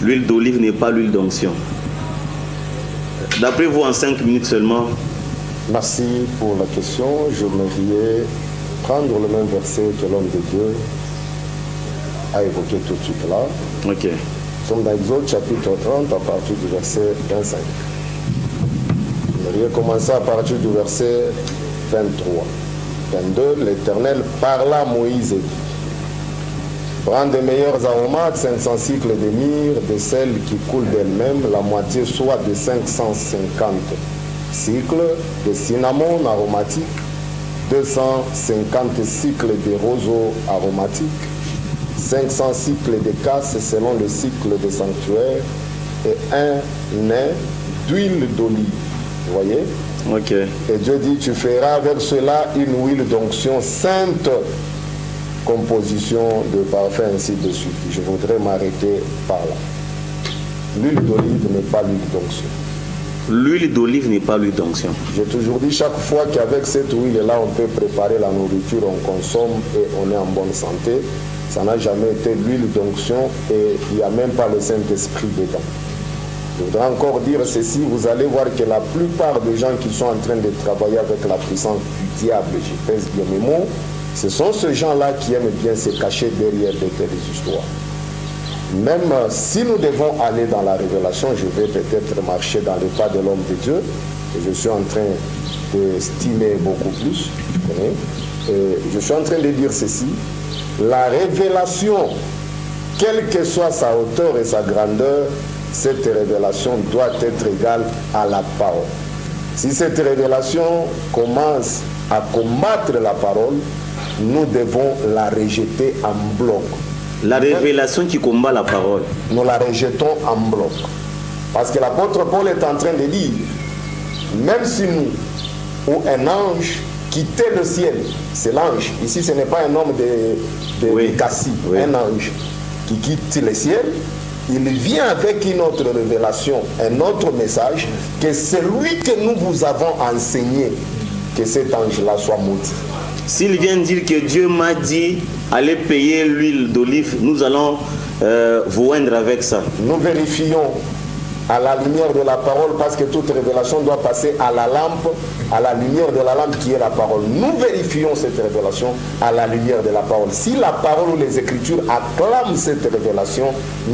l'huile d'olive n'est pas l'huile d'onction. D'après vous, en 5 minutes seulement. Merci pour la question. J'aimerais prendre le même verset que l'homme de Dieu a évoqué tout de suite là. Ok. Nous sommes dans Exode chapitre 30 à partir du verset 25. J'aimerais commencer à partir du verset 23. 22, l'Éternel parla à Moïse et dit: prends des meilleurs aromates, 500 cycles de myrrhe, de celles qui coulent d'elles-mêmes, la moitié soit de 550 cycles, de cinnamon aromatique, 250 cycles de roseau aromatique, 500 cycles de casses selon le cycle de sanctuaire, et un nain d'huile d'olive. Vous voyez? Ok. Et Dieu dit: tu feras avec cela une huile d'onction sainte, composition de parfum, ainsi de suite. Je voudrais m'arrêter par là. L'huile d'olive n'est pas l'huile d'onction. L'huile d'olive n'est pas l'huile d'onction. J'ai toujours dit, chaque fois qu'avec cette huile-là, on peut préparer la nourriture, on consomme et on est en bonne santé, ça n'a jamais été l'huile d'onction et il n'y a même pas le Saint-Esprit dedans. Je voudrais encore dire ceci, vous allez voir que la plupart des gens qui sont en train de travailler avec la puissance du diable, je pèse bien mes mots, ce sont ces gens-là qui aiment bien se cacher derrière de telles histoires. Même si nous devons aller dans la révélation, je vais peut-être marcher dans le pas de l'homme de Dieu, et je suis en train d'estimer beaucoup plus. Et je suis en train de dire ceci, la révélation, quelle que soit sa hauteur et sa grandeur, cette révélation doit être égale à la parole. Si cette révélation commence à combattre la parole, nous devons la rejeter en bloc. La révélation qui combat la parole. Nous la rejetons en bloc. Parce que l'apôtre Paul est en train de dire, même si nous, ou un ange, quittait le ciel, c'est l'ange. Ici, ce n'est pas un homme de Cassis, un ange qui quitte le ciel. Il vient avec une autre révélation, un autre message, que celui que nous vous avons enseigné, que cet ange-là soit maudit. S'il vient dire que Dieu m'a dit, allez payer l'huile d'olive, nous allons vous oindre avec ça. Nous vérifions à la lumière de la parole, parce que toute révélation doit passer à la lampe, à la lumière de la lampe qui est la parole. Nous vérifions cette révélation à la lumière de la parole. Si la parole ou les Écritures acclament cette révélation,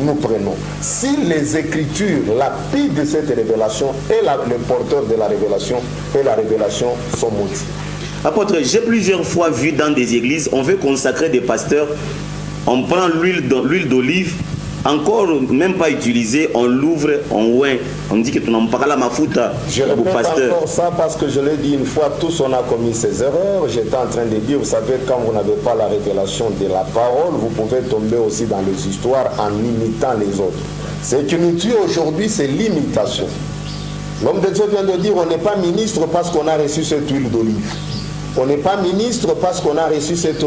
nous prenons. Si les Écritures lapident cette révélation et le porteur de la révélation et la révélation sont maudits. Apôtre, j'ai plusieurs fois vu dans des églises, on veut consacrer des pasteurs, on prend l'huile d'olive, encore même pas utilisée, on l'ouvre, on oint, on dit que tu n'en parles à ma fouta. Je répète encore ça parce que je l'ai dit une fois, tous on a commis ces erreurs. J'étais en train de dire, vous savez, quand vous n'avez pas la révélation de la parole, vous pouvez tomber aussi dans les histoires en imitant les autres. Ce qui nous tue aujourd'hui, c'est l'imitation. L'homme de Dieu vient de dire, on n'est pas ministre parce qu'on a reçu cette huile d'olive. On n'est pas ministre parce qu'on a reçu cette...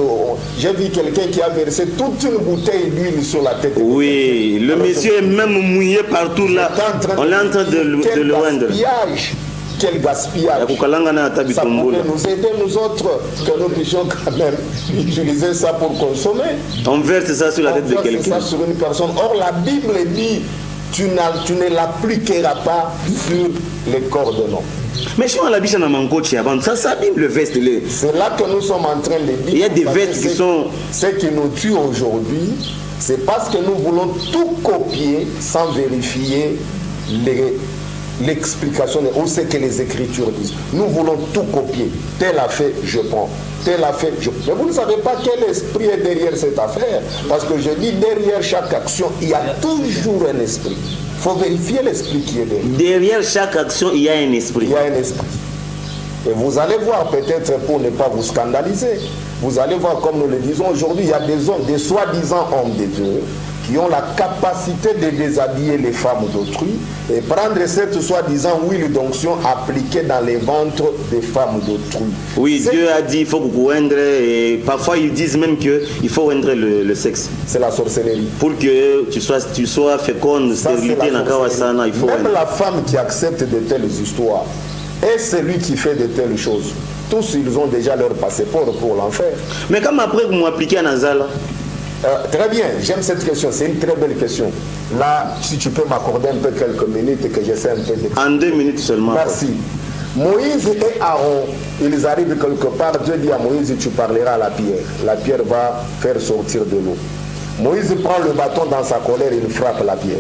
J'ai vu quelqu'un qui a versé toute une bouteille d'huile sur la tête. Oui, le monsieur est même mouillé partout là. On est en train de le rendre. Quel gaspillage. Ça pourrait nous aider, nous autres, que nous puissions quand même utiliser ça pour consommer. On verse ça sur la tête de quelqu'un. Ça sur une personne. Or, la Bible dit, tu ne l'appliqueras pas sur les corps de l'homme. Mais je la biche dans mon coach avant ça Bible veste. C'est là que nous sommes en train de dire. Il y a des vestes qui sont. Ce qui nous tue aujourd'hui, c'est parce que nous voulons tout copier sans vérifier l'explication ou ce que les Écritures disent. Nous voulons tout copier. Tel a fait, je prends. Tel a fait, je prends. Mais vous ne savez pas quel esprit est derrière cette affaire. Parce que je dis, derrière chaque action, il y a toujours un esprit. Il faut vérifier l'esprit qui est derrière. Derrière chaque action, il y a un esprit. Il y a un esprit. Et vous allez voir, peut-être pour ne pas vous scandaliser, vous allez voir, comme nous le disons aujourd'hui, il y a des hommes, des soi-disant hommes de Dieu, qui ont la capacité de déshabiller les femmes d'autrui et prendre cette soi-disant huile d'onction appliquée dans les ventres des femmes d'autrui. Oui, Dieu a dit il faut oindre, et parfois ils disent même qu'il faut oindre le sexe. C'est la sorcellerie. Pour que tu sois féconde, stérilité, il faut même la femme qui accepte de telles histoires et celui qui fait de telles choses, tous ils ont déjà leur passeport pour l'enfer. Mais comme après vous m'appliquez à Nazala, Très bien, j'aime cette question, c'est une très belle question. Là, si tu peux m'accorder un peu quelques minutes et que j'essaie un peu d'expliquer. En 2 minutes seulement. Merci. Moïse et Aaron, ils arrivent quelque part, Dieu dit à Moïse, tu parleras à la pierre. La pierre va faire sortir de l'eau. Moïse prend le bâton dans sa colère, il frappe la pierre.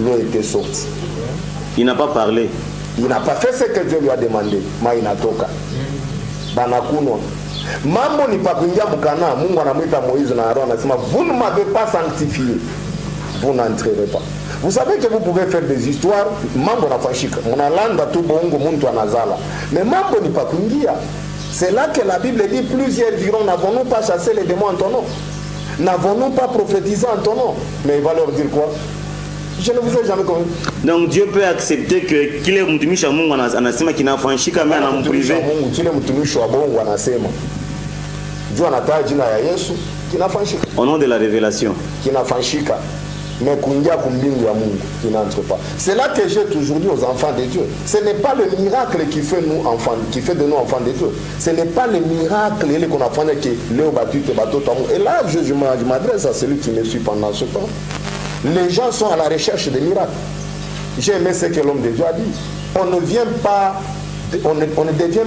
L'eau était sortie. Il n'a pas parlé. Il n'a pas fait ce que Dieu lui a demandé. Mainatoka. Banakuno. Mambo ni pa kuingia mkana, Mungu anamwita Moïse na Aaron anasema vous ne m'avez pas sanctifié. Vous n'entrerez pas. Vous savez que vous pouvez faire des histoires, mambo nafashika. Mnalanda tu bongo muntu anazala. Mais mambo ni pa kuingia. C'est là que la Bible dit plusieurs diront n'avons-nous pas chassé les démons en ton nom? N'avons-nous pas prophétisé en ton nom? Mais il va leur dire quoi? Je ne vous ai jamais connu. Donc Dieu peut accepter que kile mtumishi wa Mungu anasema kinafanyika mais anamprive. Mungu kile mtumishi wa Mungu anasema. Dieu anataja jina ya Yesu kinafanyika. Au nom de la révélation. Kinafanyika. Mais kuingia kumbingu ya Mungu qui n'entre pas. C'est là que j'ai toujours dit aux enfants de Dieu. Ce n'est pas le miracle qui fait nous enfants, qui fait de nous enfants de Dieu. Ce n'est pas le miracle qu'on a fait que Léo Batu te bateau tamou. Et là, je m'adresse à celui qui me suit pendant ce temps. Les gens sont à la recherche des miracles. J'ai aimé ce que l'homme de Dieu a dit. On ne devient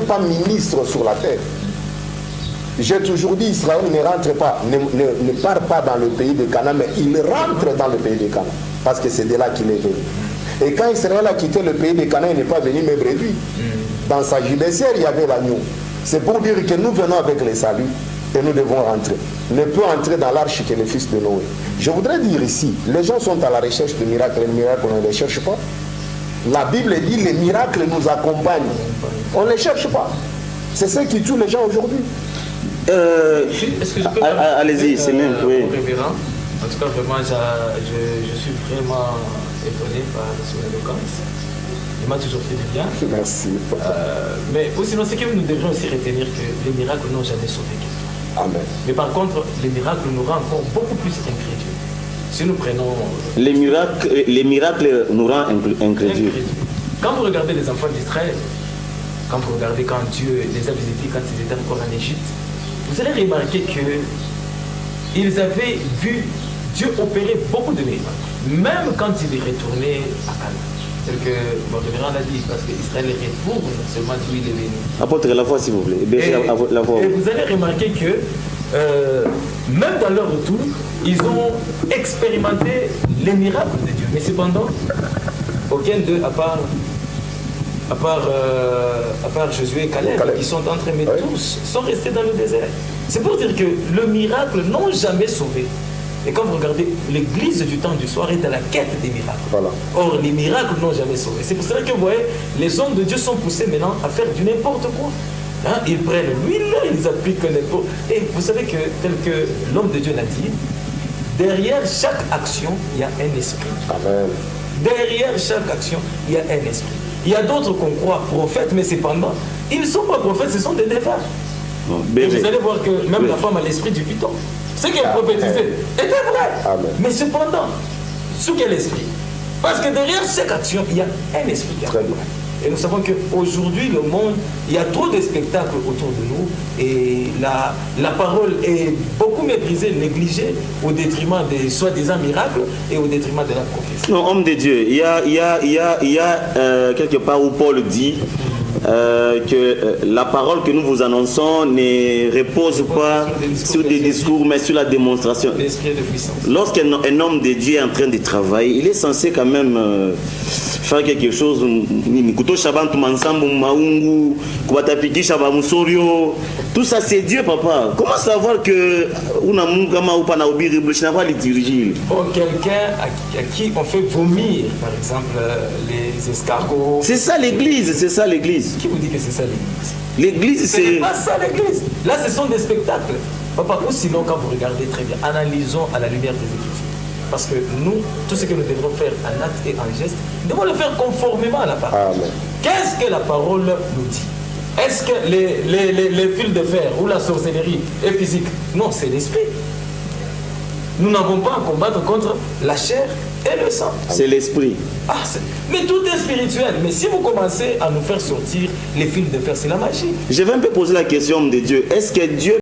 pas ministre sur la terre. J'ai toujours dit, Israël ne rentre pas, ne part pas dans le pays de Canaan, mais il rentre dans le pays de Canaan. Parce que c'est de là qu'il est venu. Et quand Israël a quitté le pays de Canaan, il n'est pas venu me brebis. Dans sa judiciaire, il y avait l'agneau. C'est pour dire que nous venons avec les saluts et nous devons rentrer. Ne peut entrer dans l'arche que le fils de Noé. Je voudrais dire ici, les gens sont à la recherche de miracles. Les miracles, on ne les cherche pas. La Bible dit les miracles nous accompagnent. On ne les cherche pas. C'est ce qui tue les gens aujourd'hui. Est-ce que je peux allez-y, c'est même, oui. Révérend. En tout cas, vraiment, je suis vraiment étonné par son éloquence. Il m'a toujours fait du bien. Merci. Mais sinon, c'est que nous devrions aussi retenir que les miracles n'ont jamais sauvé quelqu'un. Amen. Mais par contre, les miracles nous rendent encore beaucoup plus incrédules. Si nous prenons... Les miracles nous rendent incrédules. Quand vous regardez les enfants d'Israël, quand vous regardez quand Dieu les a visités quand ils étaient encore en Égypte, vous allez remarquer qu'ils avaient vu Dieu opérer beaucoup de miracles, même quand il est retourné à Canaan. C'est ce que mon révérend a dit, parce qu'Israël retourne seulement d'où il est venu. Apportez la voix s'il vous plaît. Et vous allez remarquer que même dans leur retour, ils ont expérimenté les miracles de Dieu. Mais cependant, aucun d'eux, à part Josué et Caleb, qui sont entrés, mais tous sont restés dans le désert. C'est pour dire que le miracle n'ont jamais sauvé. Et quand vous regardez, l'église du temps du soir est à la quête des miracles. Voilà. Or, les miracles n'ont jamais sauvé. C'est pour cela que vous voyez, les hommes de Dieu sont poussés maintenant à faire du n'importe quoi. Hein? Ils prennent l'huile, ils appliquent n'importe. Et vous savez que, tel que l'homme de Dieu l'a dit, derrière chaque action, il y a un esprit. Amen. Derrière chaque action, il y a un esprit. Il y a d'autres qu'on croit prophètes, mais cependant, ils ne sont pas prophètes, ce sont des défunts. Et vous allez voir que même la femme a l'esprit du python. Ce qu'elle prophétisait était vrai. Amen. Mais cependant, sous quel esprit? Parce que derrière chaque action, il y a un esprit qui est. Et nous savons qu'aujourd'hui, le monde, il y a trop de spectacles autour de nous et la parole est beaucoup méprisée, négligée au détriment des soi-disant miracles et au détriment de la prophétie. Non, homme de Dieu, il y a quelque part où Paul dit que la parole que nous vous annonçons ne repose pas sur des discours, mais sur la démonstration. Lorsqu'un homme de Dieu est en train de travailler, il est censé quand même faire quelque chose. Tout ça c'est Dieu, papa. Comment savoir que quelqu'un à qui on fait vomir, par exemple, les escargots. C'est ça l'église, c'est ça l'église. Qui vous dit que c'est ça l'église? L'église, c'est... C'est pas ça l'église. Là, ce sont des spectacles. Papa, ou sinon, quand vous regardez très bien, analysons à la lumière des Écritures. Parce que nous, tout ce que nous devrons faire en acte et en geste, nous devons le faire conformément à la parole. Qu'est-ce que la parole nous dit? Est-ce que les fils de fer ou la sorcellerie est physique? Non, c'est l'esprit. Nous n'avons pas à combattre contre la chair et le sang. C'est l'esprit. Mais tout est spirituel. Mais si vous commencez à nous faire sortir les fils de fer, c'est la magie. Je vais un peu poser la question de Dieu. Est-ce que Dieu